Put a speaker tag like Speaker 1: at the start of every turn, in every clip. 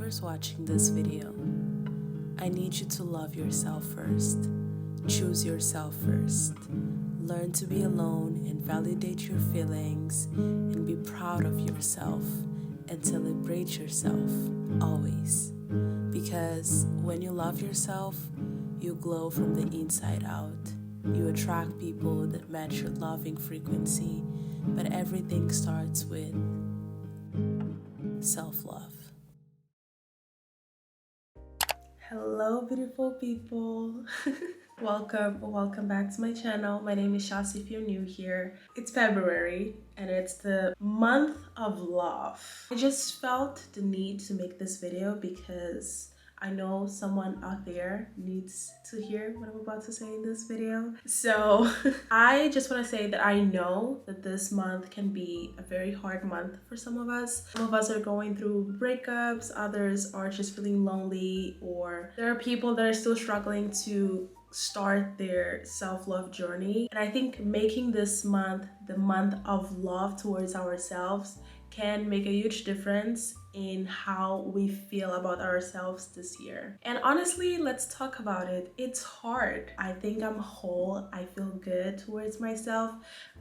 Speaker 1: whoever's watching this video, I need you to love yourself first. Choose yourself first. Learn to be alone and validate your feelings and be proud of yourself and celebrate yourself always. Because when you love yourself, you glow from the inside out. You attract people that match your loving frequency, but everything starts with self-love. Hello, beautiful people. Welcome back to my channel. My name is Shelsea if you're new here. It's February and it's the month of love. I just felt the need to make this video because I know someone out there needs to hear what I'm about to say in this video. So I just want to say that I know that this month can be a very hard month for some of us. Some of us are going through breakups, others are just feeling lonely, or there are people that are still struggling to start their self-love journey. And I think making this month the month of love towards ourselves can make a huge difference in how we feel about ourselves this year. And honestly, let's talk about it. It's hard. I think I'm whole. I feel good towards myself.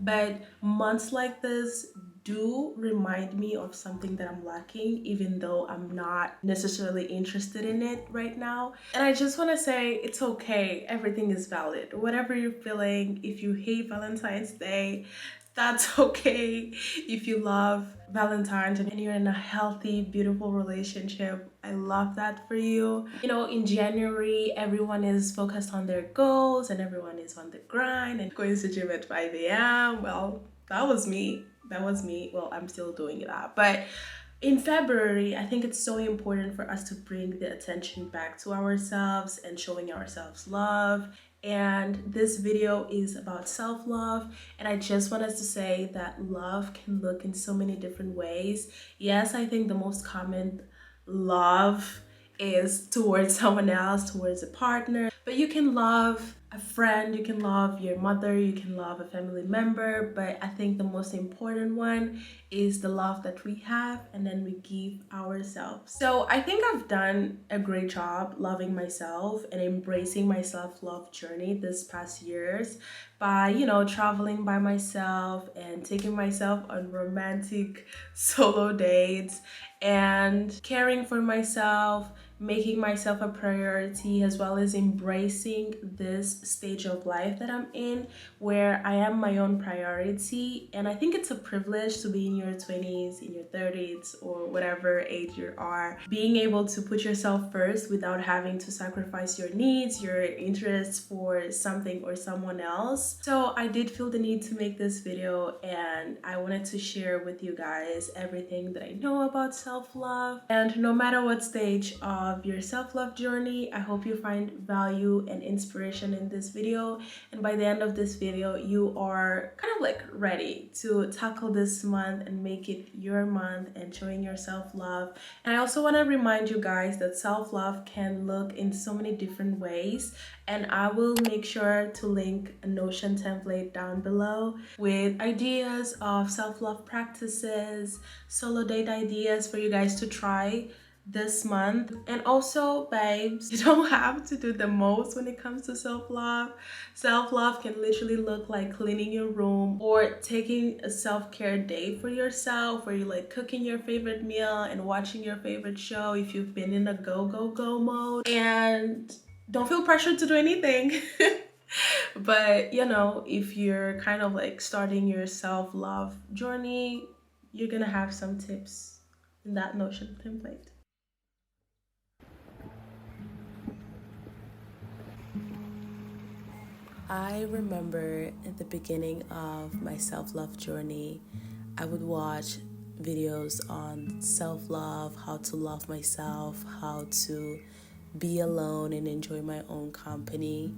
Speaker 1: But months like this do remind me of something that I'm lacking, even though I'm not necessarily interested in it right now. And I just want to say it's okay. Everything is valid. Whatever you're feeling, if you hate Valentine's Day, that's okay. If you love Valentine's and you're in a healthy, beautiful relationship, I love that for you. You know, in January, everyone is focused on their goals and everyone is on the grind and going to gym at 5 a.m. Well, that was me. Well, I'm still doing that. But in February, I think it's so important for us to bring the attention back to ourselves and showing ourselves love. And this video is about self-love, and I just want us to say that love can look in so many different ways. Yes, I think the most common love is towards someone else, towards a partner, but you can love a friend, you can love your mother, you can love a family member, but I think the most important one is the love that we have and then we give ourselves. So I think I've done a great job loving myself and embracing my self-love journey this past years by, traveling by myself and taking myself on romantic solo dates and caring for myself, making myself a priority, as well as embracing this stage of life that I'm in where I am my own priority. And I think it's a privilege to be in your 20s, in your 30s, or whatever age you are, being able to put yourself first without having to sacrifice your needs, your interests for something or someone else. So I did feel the need to make this video, and I wanted to share with you guys everything that I know about self-love. And no matter what stage of your self-love journey, I hope you find value and inspiration in this video, and by the end of this video you are kind of like ready to tackle this month and make it your month and showing yourself love. And I also want to remind you guys that self-love can look in so many different ways, and I will make sure to link a Notion template down below with ideas of self-love practices, solo date ideas for you guys to try this month. And also, babes, you don't have to do the most when it comes to self-love. Self-love can literally look like cleaning your room or taking a self-care day for yourself, where you're like cooking your favorite meal and watching your favorite show if you've been in a go mode. And don't feel pressured to do anything. But if you're kind of like starting your self-love journey, you're gonna have some tips in that Notion template. I remember at the beginning of my self-love journey, I would watch videos on self-love, how to love myself, how to be alone and enjoy my own company.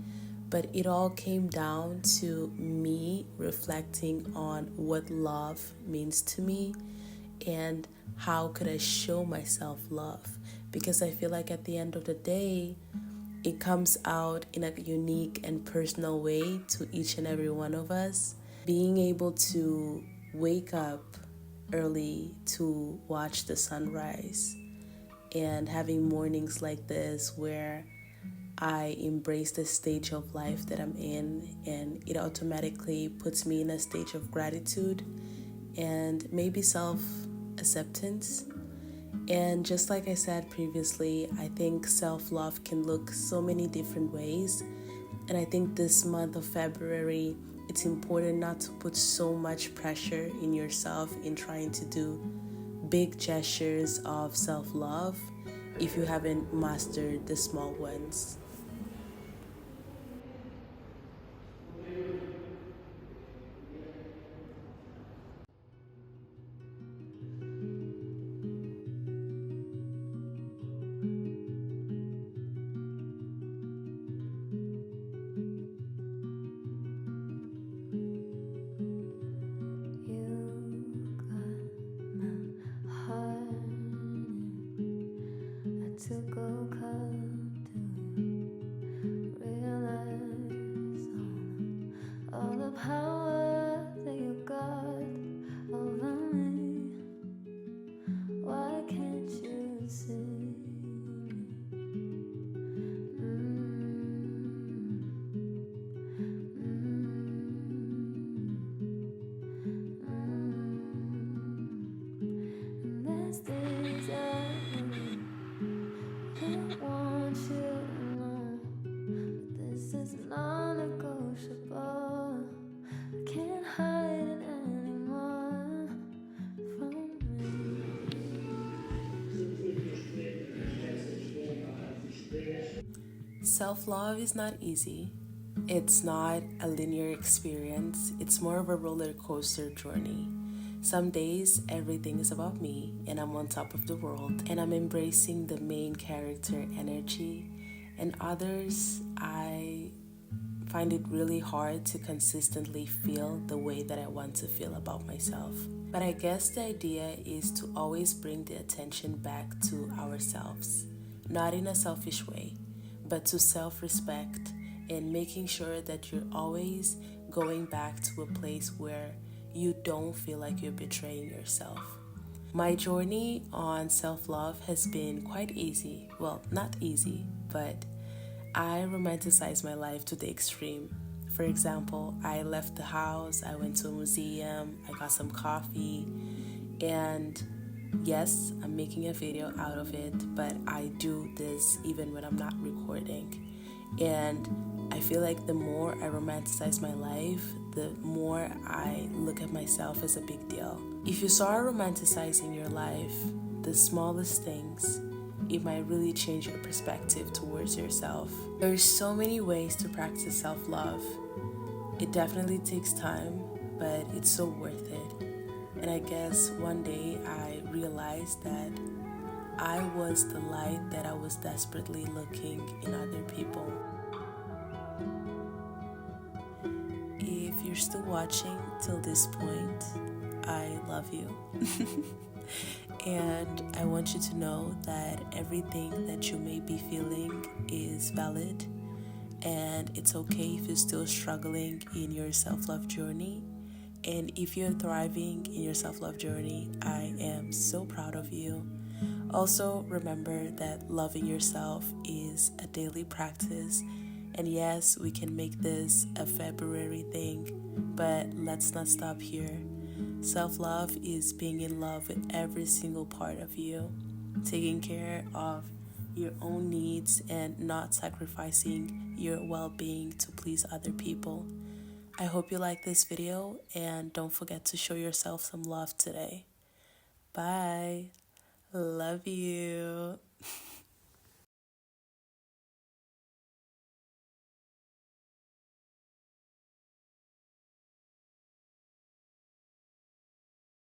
Speaker 1: But it all came down to me reflecting on what love means to me and how could I show myself love. Because I feel like at the end of the day, it comes out in a unique and personal way to each and every one of us. Being able to wake up early to watch the sunrise and having mornings like this where I embrace the stage of life that I'm in, and it automatically puts me in a stage of gratitude and maybe self acceptance. And just like I said previously, I think self love can look so many different ways. And I think this month of February, it's important not to put so much pressure in yourself in trying to do big gestures of self love if you haven't mastered the small ones.
Speaker 2: You got my heart. I took a cup to realize all the power that you got over me. Why can't you see? And there's things I don't want you to know. This is non-negotiable. I can't hide it anymore from
Speaker 1: Self love is not easy. It's not a linear experience, it's more of a roller coaster journey. Some days, everything is about me, and I'm on top of the world, and I'm embracing the main character energy. And others, I find it really hard to consistently feel the way that I want to feel about myself. But I guess the idea is to always bring the attention back to ourselves, not in a selfish way, but to self respect and making sure that you're always going back to a place where you don't feel like you're betraying yourself. My journey on self love has been quite easy. Well, not easy, but I romanticize my life to the extreme. For example, I left the house, I went to a museum, I got some coffee, and yes, I'm making a video out of it, but I do this even when I'm not recording. And I feel like the more I romanticize my life, the more I look at myself as a big deal. If you start romanticizing your life, the smallest things, it might really change your perspective towards yourself. There's so many ways to practice self-love. It definitely takes time, but it's so worth it. And I guess one day I realized that I was the light that I was desperately looking in other people. If you're still watching till this point, I love you. And I want you to know that everything that you may be feeling is valid, and it's okay if you're still struggling in your self love journey. And if you're thriving in your self love journey, I am so proud of you. Also, remember that loving yourself is a daily practice. And yes, we can make this a February thing, but let's not stop here. Self love is being in love with every single part of you, taking care of your own needs and not sacrificing your well being to please other people. I hope you like this video, and don't forget to show yourself some love today. Bye. Love you.